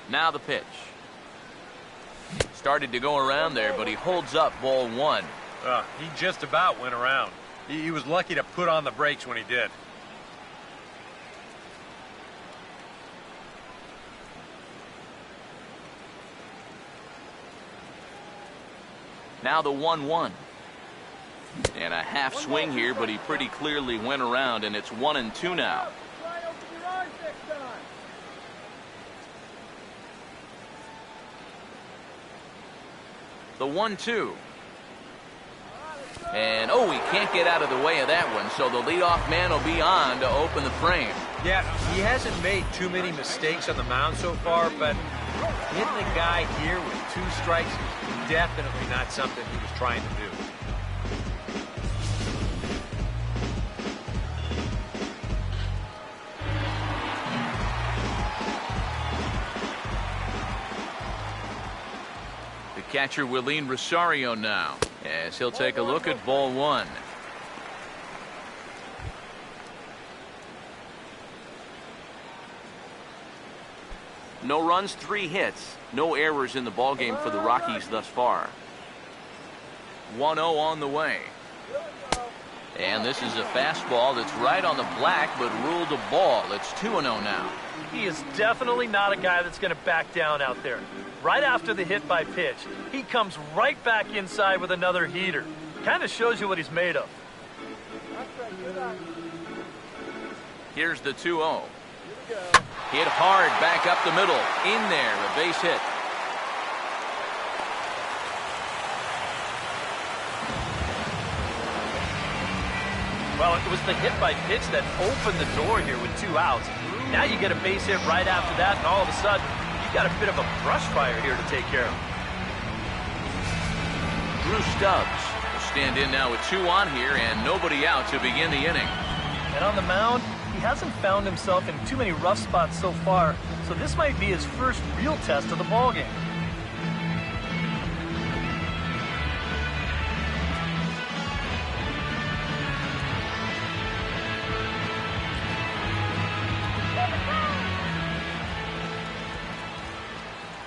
Now the pitch. Started to go around there, but he holds up ball one. He just about went around. He was lucky to put on the brakes when he did. Now the 1-1. And a half swing here, but he pretty clearly went around, and it's 1-2 now. The 1-2. And, oh, he can't get out of the way of that one, so the leadoff man will be on to open the frame. Yeah, he hasn't made too many mistakes on the mound so far, but hitting the guy here with 2 strikes is definitely not something he was trying to do. The catcher, Willeen Rosario, now, as he'll take a look at ball one. No runs, 3 hits. No errors in the ballgame for the Rockies thus far. 1-0 on the way. And this is a fastball that's right on the black, but ruled a ball. It's 2-0 now. He is definitely not a guy that's going to back down out there. Right after the hit by pitch, he comes right back inside with another heater. Kind of shows you what he's made of. Here's the 2-0. Hit hard back up the middle. In there, a base hit. Well, it was the hit by pitch that opened the door here with 2 outs. Now you get a base hit right after that, and all of a sudden, you've got a bit of a brush fire here to take care of. Drew Stubbs will stand in now with 2 on here and nobody out to begin the inning. And on the mound, he hasn't found himself in too many rough spots so far, so this might be his first real test of the ballgame.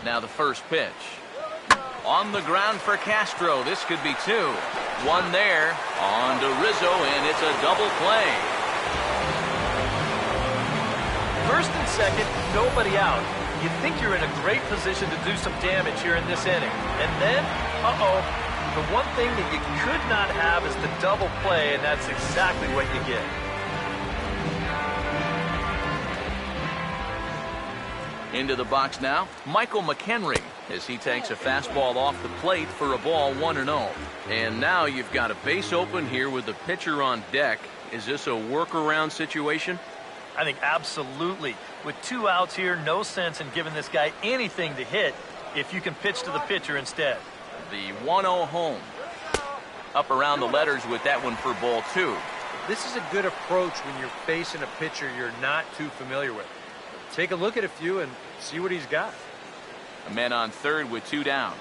Now the first pitch. On the ground for Castro. This could be 2. 1 there. On to Rizzo, and it's a double play. First and second, nobody out. You think you're in a great position to do some damage here in this inning. And then, the one thing that you could not have is the double play, and that's exactly what you get. Into the box now, Michael McHenry, as he takes a fastball off the plate for a ball 1-0. And now you've got a base open here with the pitcher on deck. Is this a workaround situation? I think absolutely. With 2 outs here, no sense in giving this guy anything to hit if you can pitch to the pitcher instead. The 1-0 home. Up around the letters with that one for ball 2. This is a good approach when you're facing a pitcher you're not too familiar with. Take a look at a few and see what he's got. A man on third with 2 down.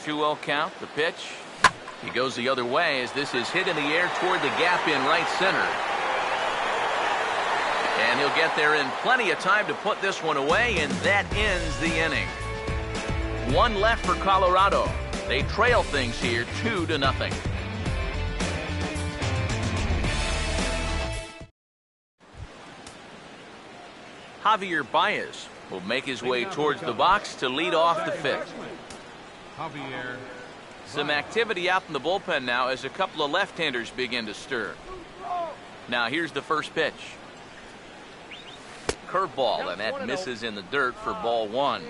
2-0 count, the pitch. He goes the other way as this is hit in the air toward the gap in right center. And he'll get there in plenty of time to put this one away, and that ends the inning. 1 left for Colorado. They trail things here 2-0. Javier Baez will make his way towards the box to lead off the 5th. Some activity out in the bullpen now as a couple of left-handers begin to stir. Now here's the first pitch. Curveball, and that misses in the dirt for ball 1.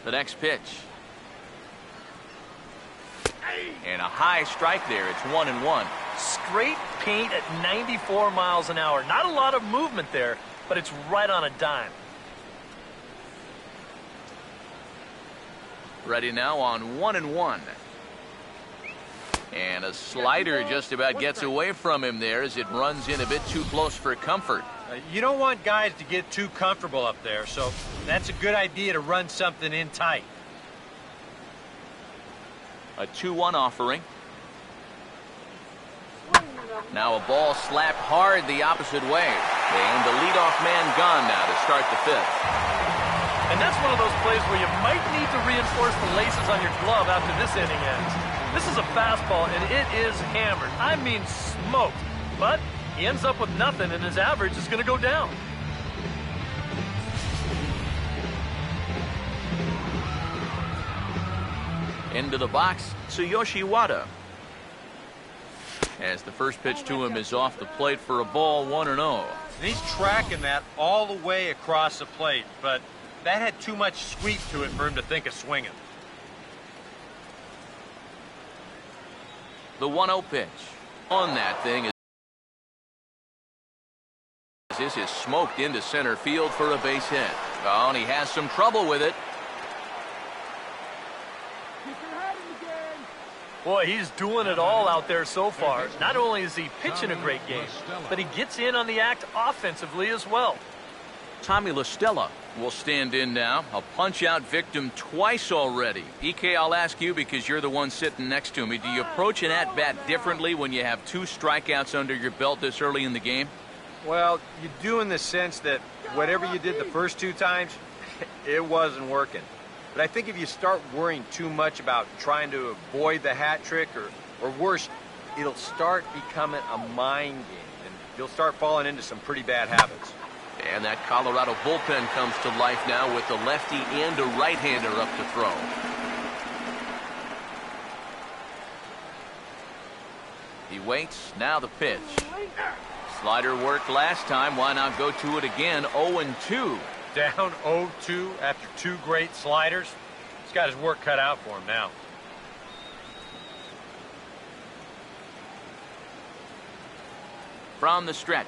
The next pitch. And a high strike there. It's 1-1. Straight paint at 94 miles an hour. Not a lot of movement there, but it's right on a dime. Ready now on 1-1. And a slider just about gets away from him there as it runs in a bit too close for comfort. You don't want guys to get too comfortable up there, so that's a good idea to run something in tight. A 2-1 offering. Now a ball slapped hard the opposite way. And the leadoff man gone now to start the fifth. And that's one of those plays where you might need to reinforce the laces on your glove after this inning ends. This is a fastball, and it is hammered. I mean smoked. But he ends up with nothing, and his average is going to go down. Into the box, Tsuyoshi Wada. As the first pitch to him is off the plate for a ball, 1-0. And he's tracking that all the way across the plate, but that had too much sweep to it for him to think of swinging. The 1-0 pitch on that thing is smoked into center field for a base hit. Oh, and he has some trouble with it. Boy, he's doing it all out there so far. Not only is he pitching a great game, but he gets in on the act offensively as well. Tommy La Stella will stand in now. A punch-out victim twice already. EK, I'll ask you because you're the one sitting next to me. Do you approach an at-bat differently when you have 2 strikeouts under your belt this early in the game? Well, you do in the sense that whatever you did the first 2 times, it wasn't working. But I think if you start worrying too much about trying to avoid the hat trick, or worse, it'll start becoming a mind game, and you'll start falling into some pretty bad habits. And that Colorado bullpen comes to life now with a lefty and a right-hander up to throw. He waits, now the pitch. Slider worked last time, why not go to it again? 0-2. Down 0-2 after 2 great sliders. He's got his work cut out for him now. From the stretch.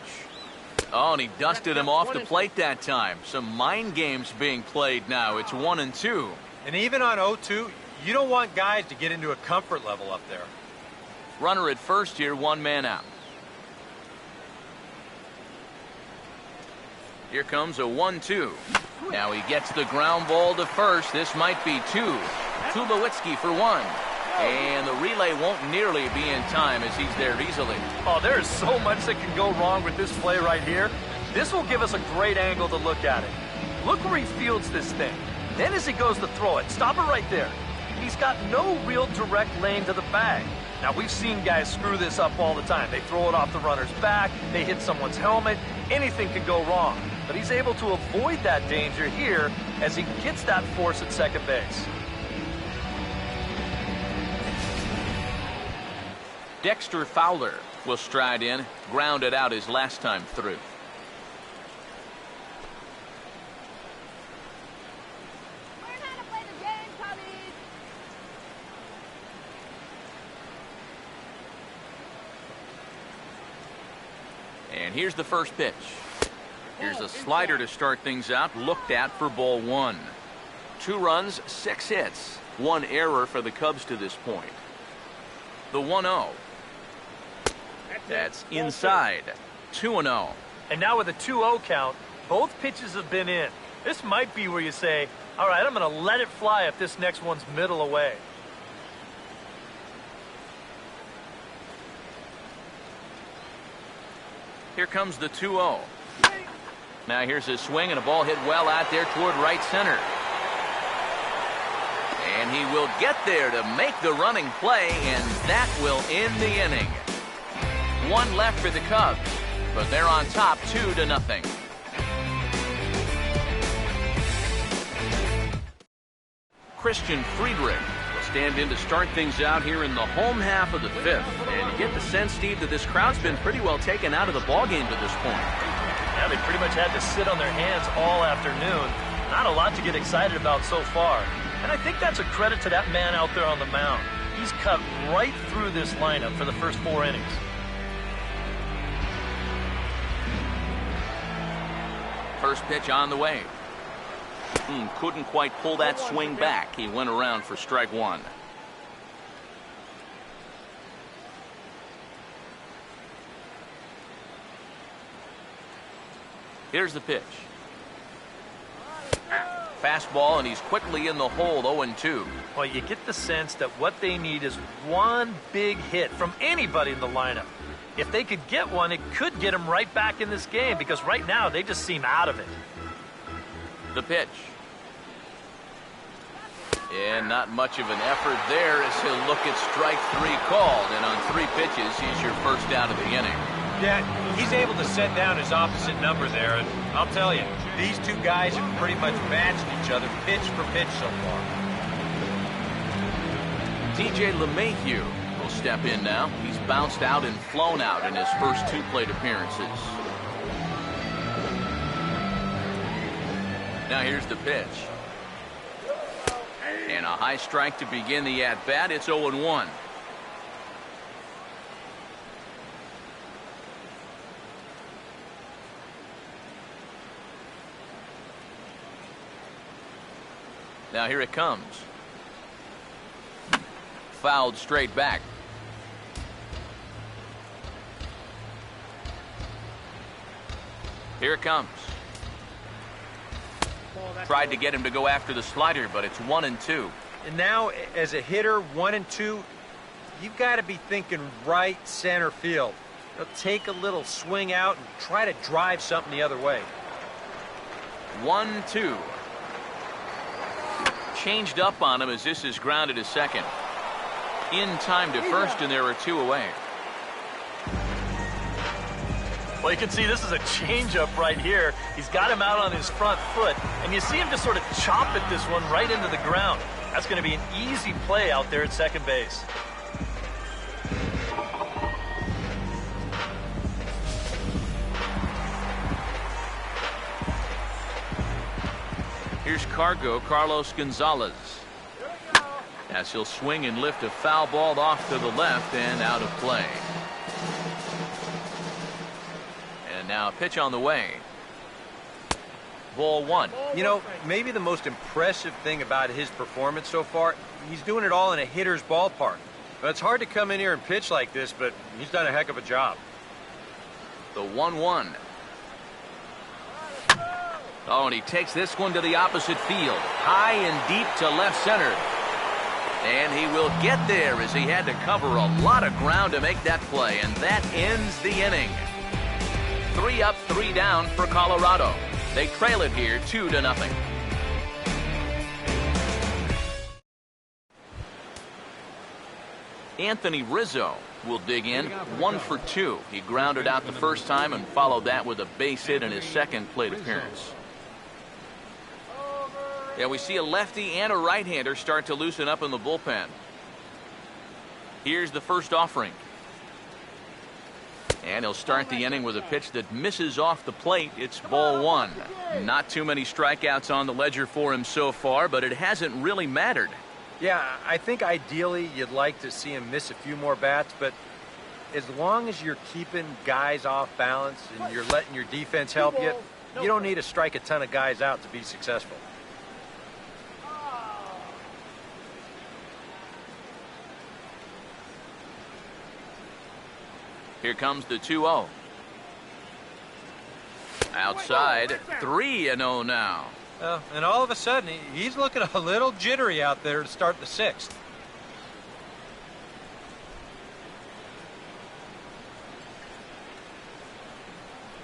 Oh, and he dusted him off the plate that time. Some mind games being played now. It's 1-2. And even on 0-2, you don't want guys to get into a comfort level up there. Runner at first here, 1 man out. Here comes a 1-2. Now he gets the ground ball to first. This might be 2. Tulowitzki for 1. And the relay won't nearly be in time as he's there easily. Oh, there is so much that can go wrong with this play right here. This will give us a great angle to look at it. Look where he fields this thing. Then as he goes to throw it, stop it right there. He's got no real direct lane to the bag. Now, we've seen guys screw this up all the time. They throw it off the runner's back, they hit someone's helmet, anything can go wrong. But he's able to avoid that danger here as he gets that force at second base. Dexter Fowler will stride in, grounded out his last time through. And here's the first pitch. Here's a slider to start things out, looked at for ball 1. 2 runs, 6 hits, 1 error for the Cubs to this point. The 1-0. That's inside. 2-0. And now with a 2-0 count, both pitches have been in. This might be where you say, all right, I'm going to let it fly if this next one's middle away. Here comes the 2-0. Now here's his swing and a ball hit well out there toward right center. And he will get there to make the running play, and that will end the inning. 1 left for the Cubs, but they're on top 2-0. Christian Friedrich will stand in to start things out here in the home half of the 5th. And you get the sense, Steve, that this crowd's been pretty well taken out of the ballgame to this point. Yeah, they pretty much had to sit on their hands all afternoon. Not a lot to get excited about so far. And I think that's a credit to that man out there on the mound. He's cut right through this lineup for the first 4 innings. First pitch on the way. Couldn't quite pull that swing back. He went around for strike 1. Here's the pitch. Fastball, and he's quickly in the hole, 0-2. Well, you get the sense that what they need is 1 big hit from anybody in the lineup. If they could get one, it could get them right back in this game because right now they just seem out of it. The pitch. And not much of an effort there as he'll look at strike 3 called. And on 3 pitches, he's your first out of the inning. Yeah, he's able to set down his opposite number there. And I'll tell you, these two guys have pretty much matched each other pitch for pitch so far. TJ LeMahieu will step in now. He's bounced out and flown out in his first 2 plate appearances. Now here's the pitch. And a high strike to begin the at-bat. It's 0-1. Now here it comes. Fouled straight back. Here it comes. Tried to get him to go after the slider, but it's 1-2. And now, as a hitter, 1 and 2, you've got to be thinking right center field. Take a little swing out and try to drive something the other way. 1-2. Changed up on him as this is grounded to second. In time to first, and there are 2 away. Well, you can see this is a changeup right here. He's got him out on his front foot, and you see him just sort of chop at this one right into the ground. That's going to be an easy play out there at second base. Here's Carlos Gonzalez. As he'll swing and lift a foul ball off to the left and out of play. And now a pitch on the way. Ball 1. You know, maybe the most impressive thing about his performance so far, he's doing it all in a hitter's ballpark. It's hard to come in here and pitch like this, but he's done a heck of a job. The 1-1. Oh, and he takes this one to the opposite field. High and deep to left center. And he will get there as he had to cover a lot of ground to make that play. And that ends the inning. 3 up, 3 down for Colorado. They trail it here 2-0. Anthony Rizzo will dig in. 1 for 2. He grounded out the first time and followed that with a base hit in his second plate appearance. Yeah, we see a lefty and a right-hander start to loosen up in the bullpen. Here's the first offering. And he'll start the inning with a pitch that misses off the plate. It's ball 1. Not too many strikeouts on the ledger for him so far, but it hasn't really mattered. Yeah, I think ideally you'd like to see him miss a few more bats, but as long as you're keeping guys off balance and you're letting your defense help you, you don't need to strike a ton of guys out to be successful. Here comes the 2-0. Outside, 3-0 now. And all of a sudden, he's looking a little jittery out there to start the 6th.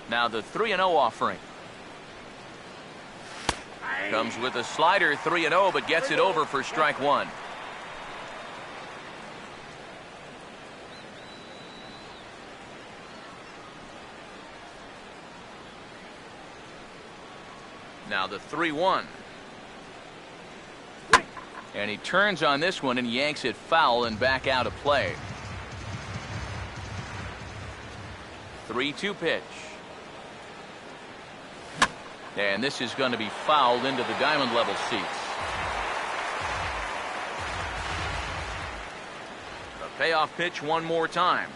Now the 3-0 offering. Comes with a slider, 3-0, but gets it over for strike 1. Now the 3-1. And he turns on this one and yanks it foul and back out of play. 3-2 pitch. And this is going to be fouled into the diamond level seats. A payoff pitch one more time.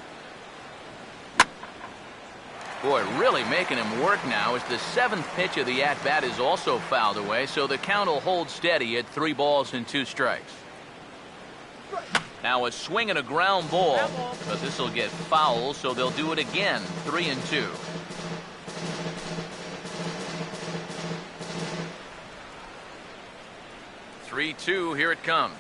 Boy, really making him work now as the 7th pitch of the at-bat is also fouled away, so the count will hold steady at 3 balls and 2 strikes. Now a swing and a ground ball, but this will get foul, so they'll do it again. 3-2. Here it comes.